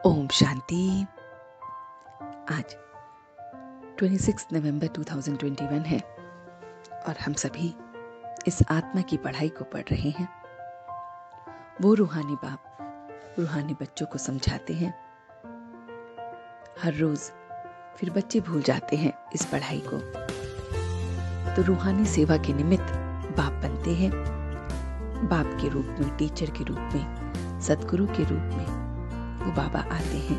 ओम शांति। आज 26 नवंबर 2021 है और हम सभी इस आत्मा की पढ़ाई को पढ़ रहे हैं। वो रूहानी बाप रूहानी बच्चों को समझाते हैं। हर रोज फिर बच्चे भूल जाते हैं इस पढ़ाई को, तो रूहानी सेवा के निमित्त बाप बनते हैं। बाप के रूप में, टीचर के रूप में, सदगुरु के रूप में वो बाबा आते हैं।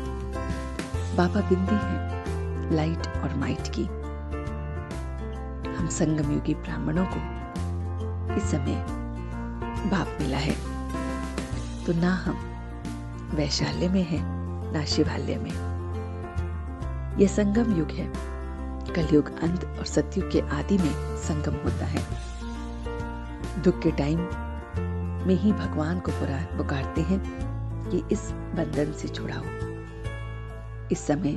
बाबा बिंदी हैं लाइट और माइट की। हम संगम युगी ब्राह्मणों को इस समय बाप मिला है, तो ना हम वैशाल्य में हैं ना शिवालय में। यह संगम युग है। कलयुग अंत और सतयुग के आदि में संगम होता है। दुख के टाइम में ही भगवान को पुकारते हैं कि इस बंधन से छुड़ाओ। इस समय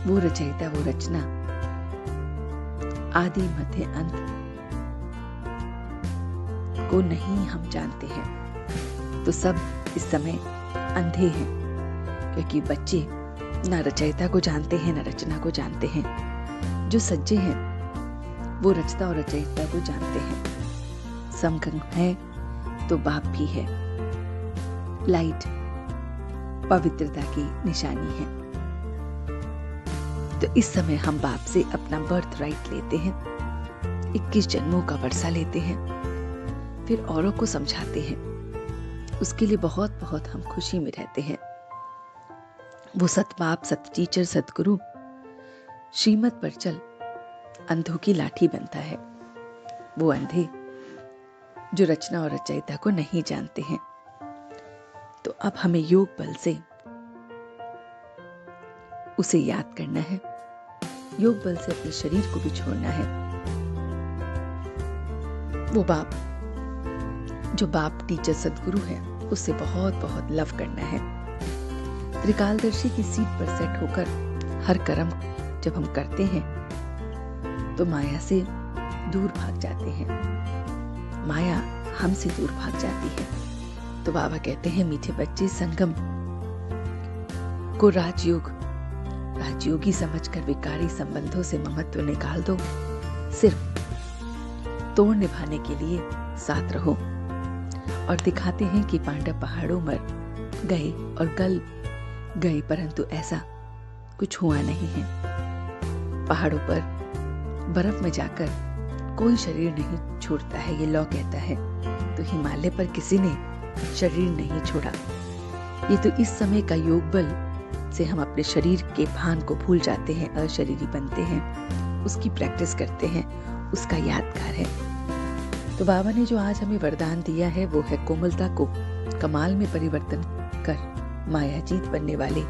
वो रचयिता, वो रचना, आदि मध्य अंत को नहीं हम जानते हैं, तो सब इस समय अंधे हैं, क्योंकि बच्चे ना रचयिता को जानते हैं ना रचना को जानते हैं। जो सज्जे हैं वो रचता और रचयिता को जानते हैं। समगम है तो बाप भी है। लाइट पवित्रता की निशानी है। तो इस समय हम बाप से अपना बर्थ राइट लेते हैं, 21 जन्मों का वर्षा लेते हैं, फिर औरों को समझाते हैं। उसके लिए बहुत बहुत हम खुशी में रहते हैं। वो सत बाप, सत टीचर, सतगुरु श्रीमत पर चल अंधों की लाठी बनता है। वो अंधे जो रचना और रचयिता को नहीं जानते हैं। तो अब हमें योग बल से उसे याद करना है। योग बल से अपने शरीर को भी छोड़ना है। वो बाप जो बाप, टीचर, सदगुरु है, उससे बहुत बहुत लव करना है। त्रिकालदर्शी की सीट पर सेट होकर हर कर्म जब हम करते हैं तो माया से दूर भाग जाते हैं। माया हमसे दूर भाग जाती है। तो बाबा कहते हैं, मीठे बच्चे, संगम को राजयोगी समझकर विकारी संबंधों से ममत्व निकाल दो। सिर्फ तोड़ निभाने के लिए साथ रहो। और दिखाते हैं कि पांडव पहाड़ों में गए और गल गए, परंतु ऐसा कुछ हुआ नहीं है। पहाड़ों पर बर्फ में जाकर कोई शरीर नहीं छोड़ता है, ये लॉ कहता है। तो हिमालय पर किसी ने शरीर नहीं छोड़ा। ये तो इस समय का योग बल से हम अपने शरीर के भान को भूल जाते हैं, अशरीरी बनते हैं, उसकी प्रैक्टिस करते हैं, उसका यादगार है। तो बाबा ने जो आज हमें वरदान दिया है वो है कोमलता को कमाल में परिवर्तन कर मायाजीत बनने वाले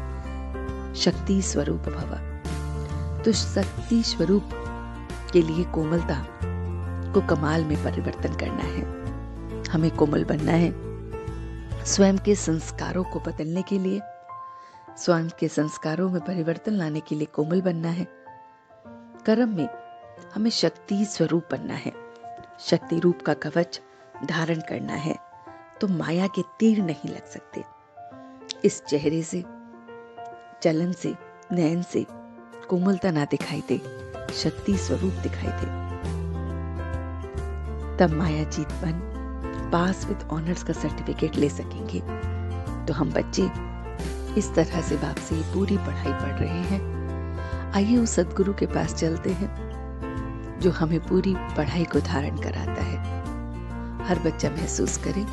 शक्ति स्वरूप भव। तो शक्ति स्वरूप के लिए कोमलता को कमाल में परिवर्तन करना है। हमें कोमल बनना है। स्वयं के संस्कारों को बदलने के लिए, स्वयं के संस्कारों में परिवर्तन लाने के लिए कोमल बनना है। कर्म में हमें शक्ति स्वरूप बनना है। शक्ति रूप का कवच धारण करना है, तो माया के तीर नहीं लग सकते। इस चेहरे से, चलन से, नयन से कोमलता ना दिखाई दे, शक्ति स्वरूप दिखाई दे, तब माया जीत बन पास विद ऑनर्स का सर्टिफिकेट ले सकेंगे। तो हम बच्चे इस तरह से बाप से पूरी पढ़ाई पढ़ रहे हैं। आइए उस सदगुरु के पास चलते हैं जो हमें पूरी पढ़ाई को धारण कराता है। हर बच्चा महसूस करे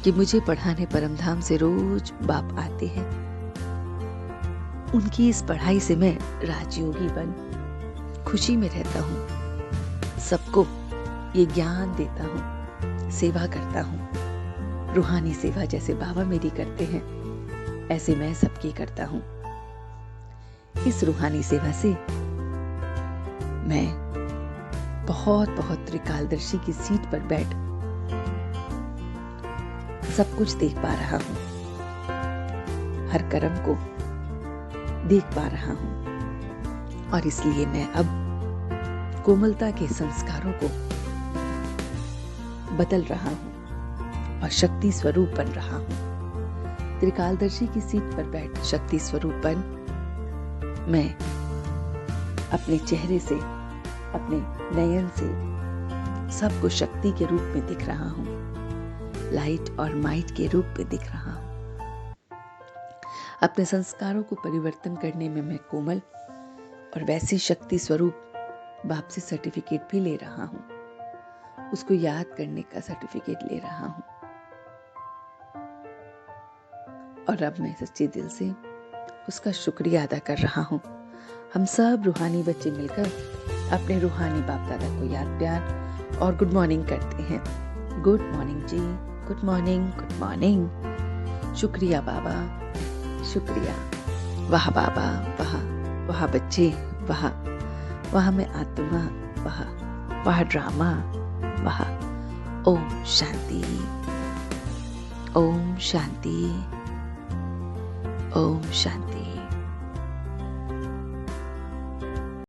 कि मुझे पढ़ाने परमधाम से रोज बाप आते हैं। उनकी इस पढ़ाई से मैं राजयोगी बन खुशी में रहता हूँ। सबको ये ज्ञान देता हूँ, सेवा करता हूँ। रूहानी सेवा जैसे बाबा मेरी करते हैं, ऐसे मैं सबकी करता हूँ। इस रूहानी सेवा से मैं बहुत बहुत त्रिकालदर्शी की सीट पर बैठ सब कुछ देख पा रहा हूँ। हर कर्म को देख पा रहा हूँ। और इसलिए मैं अब कोमलता के संस्कारों को बदल रहा हूँ और शक्ति स्वरूप बन रहा हूँ। त्रिकालदर्शी की सीट पर बैठ शक्ति स्वरूप बन मैं अपने चेहरे से, अपने नयन से सबको शक्ति के रूप में दिख रहा हूँ, लाइट और माइट के रूप में दिख रहा हूँ। अपने संस्कारों को परिवर्तन करने में मैं कोमल और वैसी शक्ति स्वरूप बाप से सर्टिफिकेट भी ले रहा हूँ, उसको याद करने का सर्टिफिकेट ले रहा हूँ। और अब मैं सच्चे दिल से उसका शुक्रिया अदा कर रहा हूँ। हम सब रूहानी बच्चे मिलकर अपने रूहानी बाप दादा को याद, प्यार और गुड मॉर्निंग करते हैं। गुड मॉर्निंग जी, गुड मॉर्निंग, गुड मॉर्निंग। शुक्रिया बाबा, शुक्रिया। वाह बाबा, वाह, वाह बच्चे, वाह, वाह मैं आत्मा, वाह, वाह ड्रामा, वाह। ओम शांति, ओम शांति, ओम शांति।